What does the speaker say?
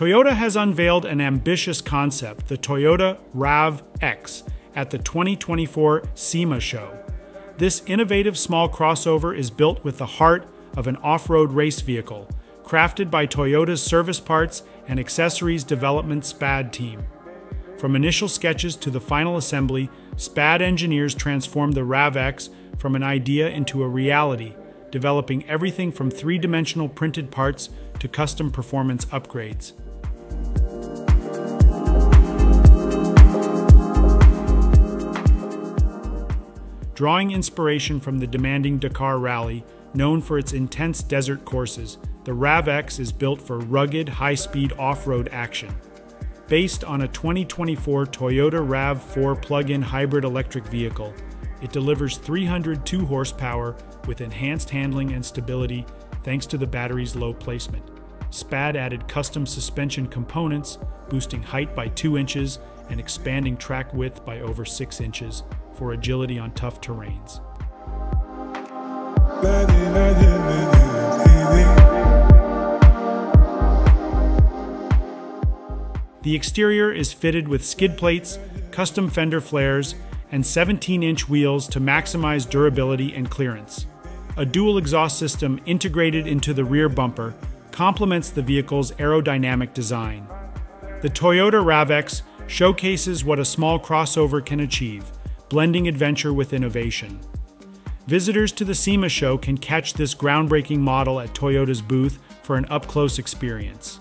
Toyota has unveiled an ambitious concept, the Toyota RAV-X, at the 2024 SEMA Show. This innovative small crossover is built with the heart of an off-road race vehicle, crafted by Toyota's service parts and accessories development SPAD team. From initial sketches to the final assembly, SPAD engineers transformed the RAV-X from an idea into a reality, developing everything from three-dimensional printed parts to custom performance upgrades. Drawing inspiration from the demanding Dakar Rally, known for its intense desert courses, the RAV-X is built for rugged, high-speed off-road action. Based on a 2024 Toyota RAV4 plug-in hybrid electric vehicle, it delivers 302 horsepower with enhanced handling and stability thanks to the battery's low placement. SPAD added custom suspension components, boosting height by 2 inches and expanding track width by over 6 inches for agility on tough terrains. The exterior is fitted with skid plates, custom fender flares, and 17-inch wheels to maximize durability and clearance. A dual exhaust system integrated into the rear bumper complements the vehicle's aerodynamic design. The Toyota RAV-X showcases what a small crossover can achieve, blending adventure with innovation. Visitors to the SEMA Show can catch this groundbreaking model at Toyota's booth for an up-close experience.